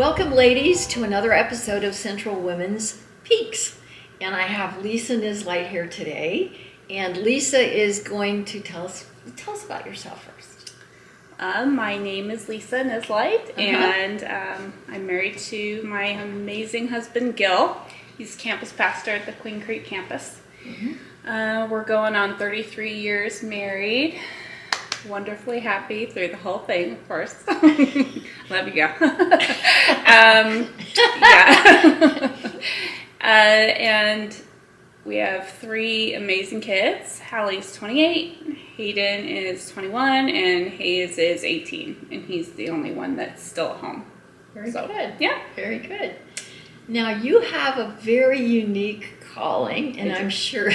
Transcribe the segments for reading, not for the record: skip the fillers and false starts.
Welcome, ladies, to another episode of Central Women's Peaks. And I have Lisa Nislight here today. And Lisa is going to tell us about yourself first. My name is Lisa Nislight, and I'm married to my amazing husband, Gil. He's campus pastor at the Queen Creek campus. We're going on 33 years married. Wonderfully happy through the whole thing, of course. Love you, Gil. And we have 3 amazing kids. Hallie's 28, Hayden is 21, and Hayes is 18. And he's the only one that's still at home. Very good. Yeah. Very good. Now, you have a very unique calling, and I'm sure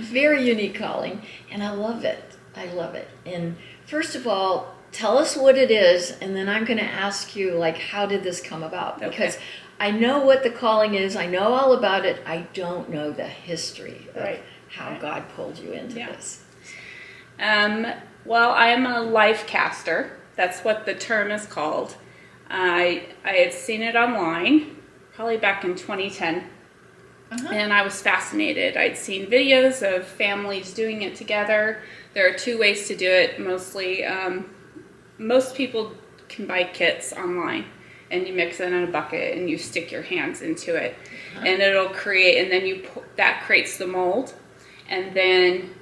very unique calling, and I love it. I love it. And first of all, tell us what it is, and then I'm going to ask you, how did this come about? Because I know what the calling is. I know all about it. I don't know the history of how God pulled you into this. Well, I am a life caster. That's what the term is called. I had seen it online, probably back in 2010. And I was fascinated. I'd seen videos of families doing it together. There are 2 ways to do it. Most people can buy kits online, and you mix it in a bucket and you stick your hands into it, and it'll create. And then that creates the mold. And then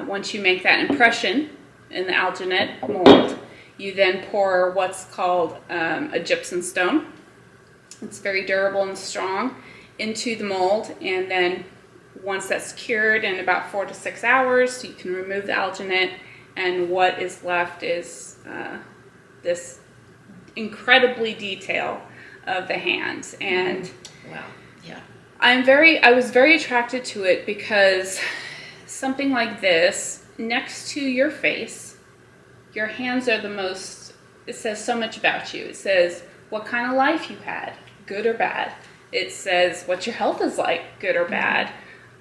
once you make that impression in the alginate mold, you then pour what's called a gypsum stone. It's very durable and strong into the mold, and then once that's cured in about 4 to 6 hours, you can remove the alginate, and what is left is this incredibly detail of the hands. And wow, yeah, I was very attracted to it because something like this next to your face, your hands are the most. It says so much about you. It says what kind of life you had, good or bad. It says what your health is like, good or bad.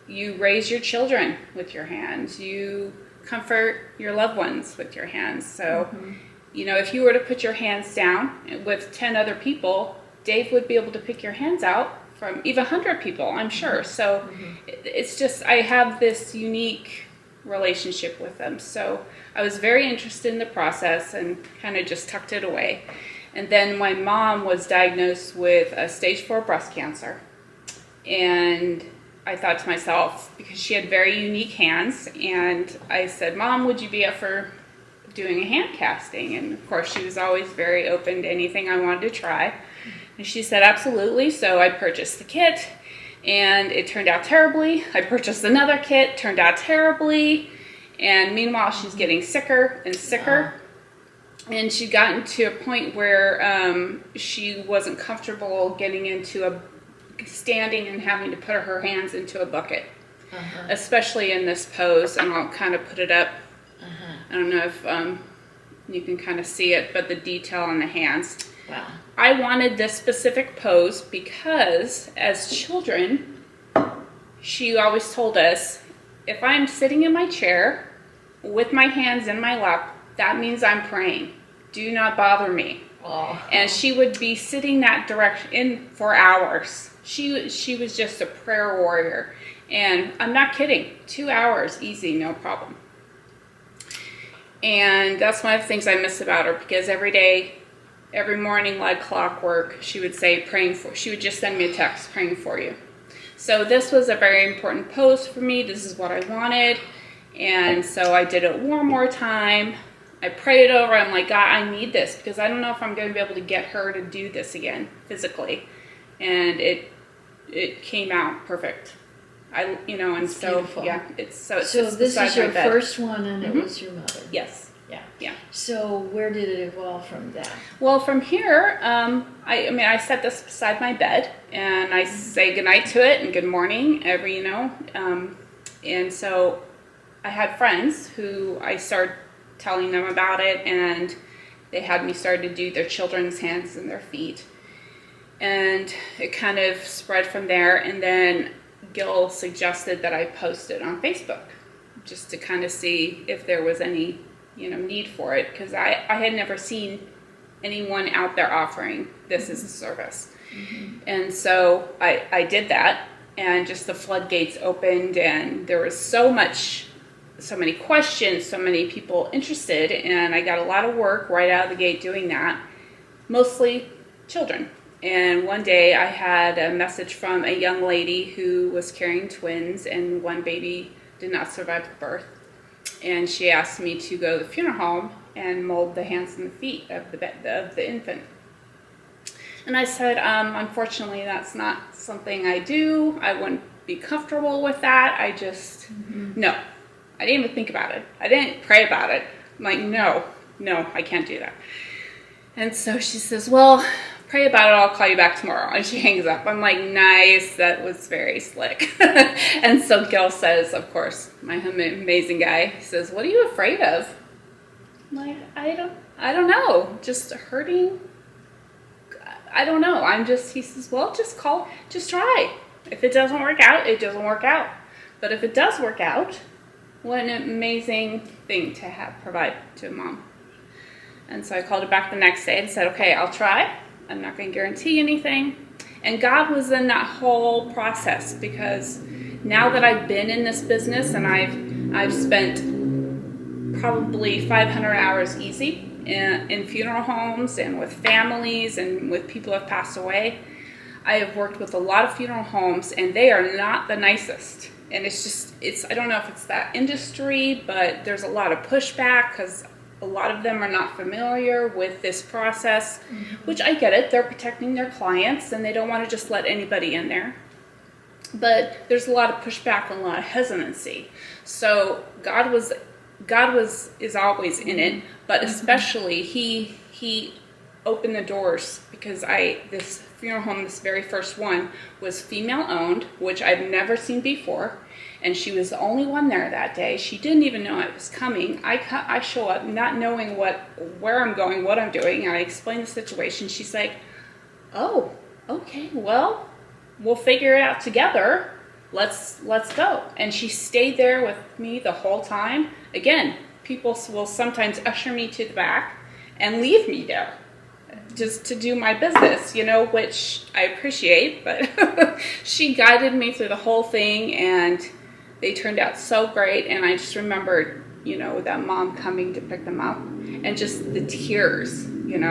You raise your children with your hands. You comfort your loved ones with your hands. So, if you were to put your hands down with 10 other people, Dave would be able to pick your hands out from even 100 people, I'm sure. So it's just, I have this unique relationship with them. So I was very interested in the process and kind of just tucked it away. And then my mom was diagnosed with a stage 4 breast cancer. And I thought to myself, because she had very unique hands, and I said, Mom, would you be up for doing a hand casting? And of course, she was always very open to anything I wanted to try. And she said, absolutely. So I purchased the kit, and it turned out terribly. I purchased another kit, turned out terribly. And meanwhile, she's getting sicker and sicker. And she'd gotten to a point where she wasn't comfortable getting into standing and having to put her hands into a bucket, especially in this pose. And I'll kind of put it up. I don't know if you can kind of see it, but the detail on the hands. Wow. I wanted this specific pose because as children, she always told us, if I'm sitting in my chair with my hands in my lap, that means I'm praying. Do not bother me. And she would be sitting that direction for hours. She was just a prayer warrior. And I'm not kidding. 2 hours, easy, no problem. And that's one of the things I miss about her, because every day, every morning, like clockwork, she would say, she would just send me a text, praying for you. So this was a very important pose for me. This is what I wanted. And so I did it one more time. I prayed over. I'm like, God, I need this, because I don't know if I'm going to be able to get her to do this again physically. And it came out perfect. It's so beautiful. Yeah, it's so this is your first one, and it was your mother. Yes. Yeah. So where did it evolve from that? Well, from here, I set this beside my bed, and I say goodnight to it and good morning and so I had friends who I started telling them about it, and they had me start to do their children's hands and their feet. And it kind of spread from there, and then Gil suggested that I post it on Facebook just to kind of see if there was any need for it, because I had never seen anyone out there offering this as a service. And so I did that, and just the floodgates opened, and there was so many questions, so many people interested, and I got a lot of work right out of the gate doing that, mostly children. And one day I had a message from a young lady who was carrying twins, and one baby did not survive the birth. And she asked me to go to the funeral home and mold the hands and the feet of the infant. And I said, unfortunately, that's not something I do. I wouldn't be comfortable with that. I just, no. I didn't even think about it. I didn't pray about it. I'm like, no, I can't do that. And so she says, well, pray about it. I'll call you back tomorrow. And she hangs up. I'm like, nice. That was very slick. And so Gil says, of course, my amazing guy, he says, what are you afraid of? I'm like, I don't know. Just hurting. I don't know. He says, well, just try. If it doesn't work out, it doesn't work out. But if it does work out, what an amazing thing to provide to a mom. And so I called her back the next day and said, okay, I'll try. I'm not going to guarantee anything. And God was in that whole process, because now that I've been in this business and I've spent probably 500 hours easy in funeral homes and with families and with people who have passed away. I have worked with a lot of funeral homes, and they are not the nicest. And I don't know if it's that industry, but there's a lot of pushback because a lot of them are not familiar with this process, which I get it. They're protecting their clients and they don't want to just let anybody in there. But there's a lot of pushback and a lot of hesitancy. So God is always in it, but especially he opened the doors, because this funeral home, this very first one, was female owned, which I've never seen before, and she was the only one there that day. She didn't even know I was coming. I show up not knowing where I'm going, what I'm doing, and I explain the situation. She's like, oh, okay, well, we'll figure it out together. Let's go. And she stayed there with me the whole time. Again, people will sometimes usher me to the back and leave me there just to do my business, which I appreciate, but she guided me through the whole thing, and they turned out so great. And I just remembered, that mom coming to pick them up, and just the tears, and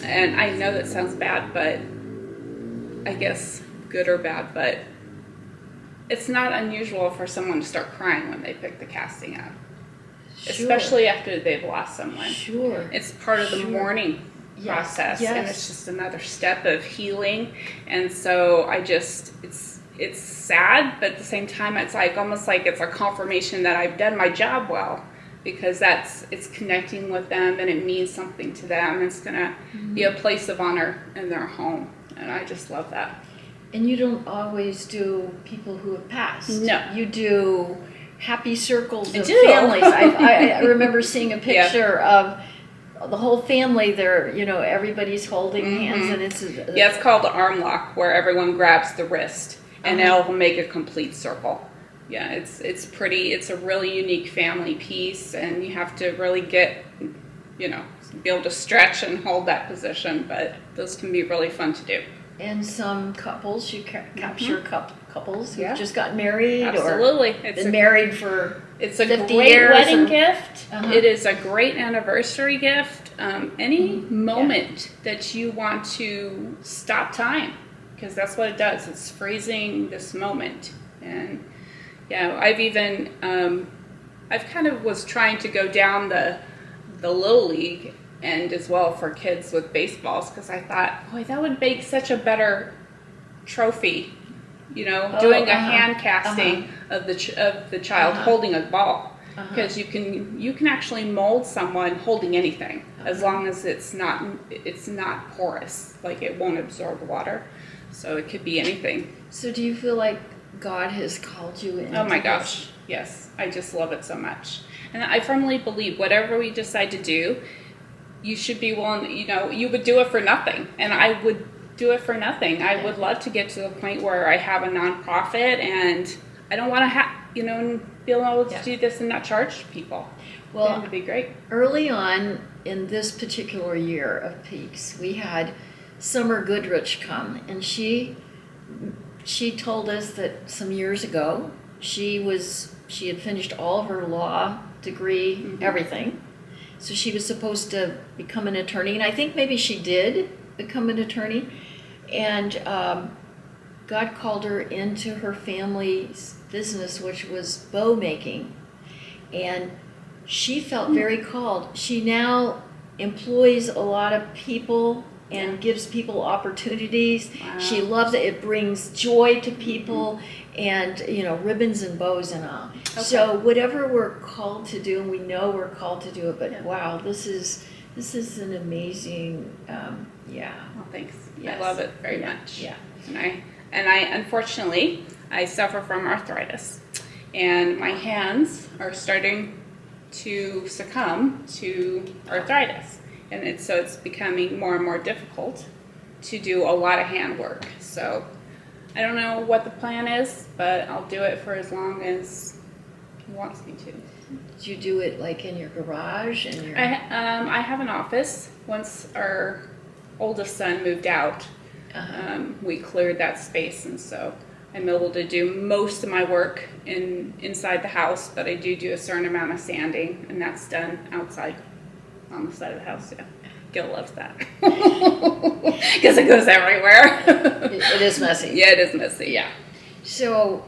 I know that sounds bad, but I guess good or bad, but it's not unusual for someone to start crying when they pick the casting up. Sure. Especially after they've lost someone. Sure. It's part of the mourning process, and it's just another step of healing. And so it's sad, but at the same time, it's almost like it's a confirmation that I've done my job well, because it's connecting with them, and it means something to them. It's going to be a place of honor in their home, and I just love that. And you don't always do people who have passed. No. You do happy circles of families. I remember seeing a picture of the whole family there, everybody's holding hands, and it's called the arm lock, where everyone grabs the wrist, and it'll make a complete circle. Yeah, it's pretty. It's a really unique family piece, and you have to really get, be able to stretch and hold that position, but those can be really fun to do. And some couples, you capture couples who've just got married. Absolutely. Or been married for 50 years. It's a great wedding gift. It is a great anniversary gift. Any moment that you want to stop time, because that's what it does. It's freezing this moment. And I've even, I've kind of was trying to go down the Little League and as well for kids with baseballs, because I thought, boy, that would make such a better trophy, doing a hand casting of the child holding a ball, because you can actually mold someone holding anything, as long as it's not porous, like it won't absorb water, so it could be anything. So do you feel like God has called you into Oh my gosh, yes, I just love it so much, and I firmly believe whatever we decide to do, you should be willing, you would do it for nothing. And I would do it for nothing. I would love to get to the point where I have a nonprofit, and I don't want to and being able to Yeah. do this and not charge people. Well, It'd be great. early on in this particular year of Peaks, we had Summer Goodrich come, and she told us that some years ago she had finished all of her law degree, everything. So she was supposed to become an attorney, and I think maybe she did become an attorney. And God called her into her family's business, which was bow making, and she felt very called. She now employs a lot of people and gives people opportunities. Wow. She loves it. It brings joy to people, and ribbons and bows and all. Okay. So whatever we're called to do, and we know we're called to do it, but Yeah. wow, this is an amazing, yeah. Well, thanks. Yes. I love it very Yeah, much. yeah. And I unfortunately I suffer from arthritis, and my hands are starting to succumb to arthritis, and it's becoming more and more difficult to do a lot of hand work. So I don't know what the plan is, but I'll do it for as long as he wants me to. Do you do it like in your garage and your? I have an office. Once our oldest son moved out, we cleared that space, and so I'm able to do most of my work inside the house, but I do a certain amount of sanding, and that's done outside on the side of the house. Yeah, Gil loves that because it goes everywhere. It is messy. Yeah, it is messy. Yeah. So,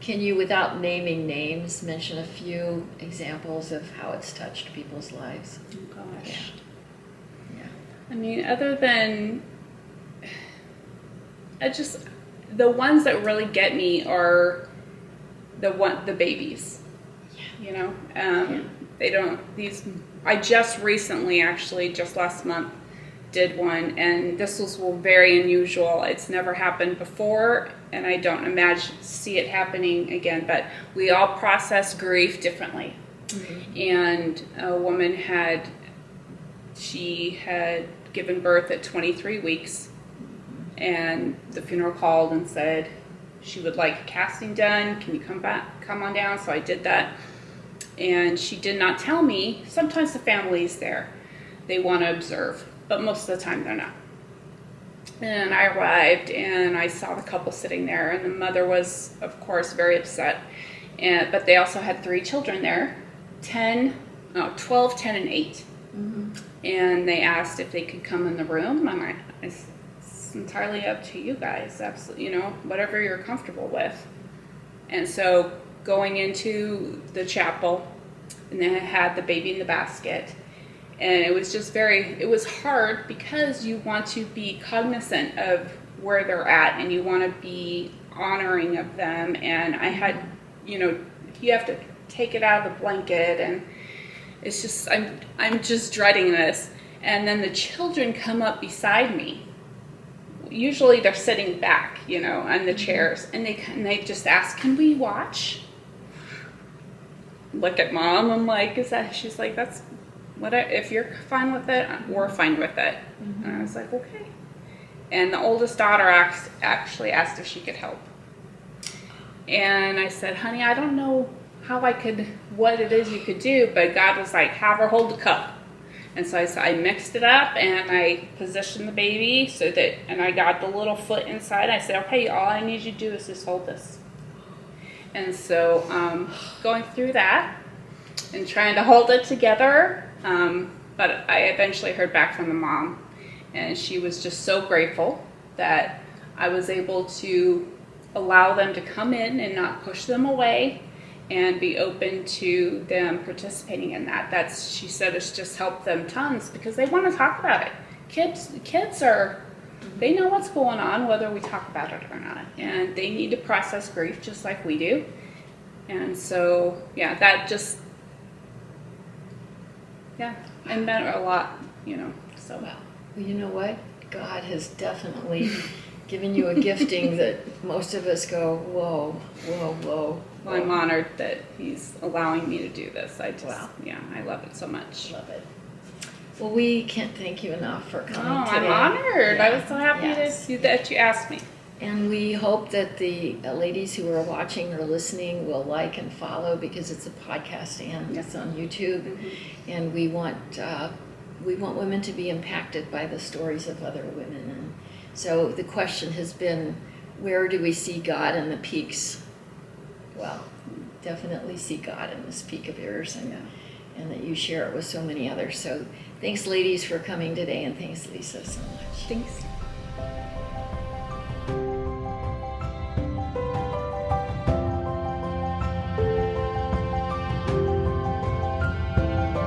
can you, without naming names, mention a few examples of how it's touched people's lives? Oh gosh. Yeah. I mean, other than the ones that really get me are the babies. They don't I just recently, actually just last month, did one, and this was very unusual. It's never happened before, and I don't see it happening again, but we all process grief differently. And a woman had given birth at 23 weeks, and the funeral called and said she would like a casting done. Can you come on down? So I did that, and she did not tell me. Sometimes the family's there, they want to observe, but most of the time they're not. And I arrived, and I saw the couple sitting there, and the mother was, of course, very upset. But they also had 3 children there, 12, 10, and 8. And they asked if they could come in the room, and it's entirely up to you guys, absolutely, whatever you're comfortable with. And so going into the chapel, and then I had the baby in the basket, and it was just it was hard because you want to be cognizant of where they're at, and you want to be honoring of them. And I had, you have to take it out of the blanket, and it's just, I'm just dreading this. And then the children come up beside me. Usually they're sitting back, on the chairs, and they just ask, "Can we watch?" Look at Mom. I'm like, she's like, "That's what if you're fine with it, we're fine with it." And I was like, "Okay." And the oldest daughter actually asked if she could help. And I said, "Honey, I don't know what it is you could do," but God was like, "Have her hold the cup." And so I mixed it up, and I positioned the baby and I got the little foot inside. I said, "Okay, all I need you to do is just hold this." And so going through that and trying to hold it together, but I eventually heard back from the mom, and she was just so grateful that I was able to allow them to come in and not push them away, and be open to them participating in that. She said it's just helped them tons because they want to talk about it. Kids they know what's going on whether we talk about it or not, and they need to process grief just like we do. And so, yeah, that just, it meant a lot, so. Well, you know what? God has definitely given you a gifting that most of us go, whoa, whoa, whoa. Well, I'm honored that he's allowing me to do this. I love it so much. Love it. Well, we can't thank you enough for coming Oh, today. I'm honored. Yeah. I was so happy Yes. that you asked me. And we hope that the ladies who are watching or listening will like and follow, because it's a podcast and it's on YouTube. And we want women to be impacted by the stories of other women. And so the question has been, where do we see God in the peaks? Well, definitely see God in this peak of yours, and that you share it with so many others. So thanks, ladies, for coming today, and thanks, Lisa, so much. Thanks.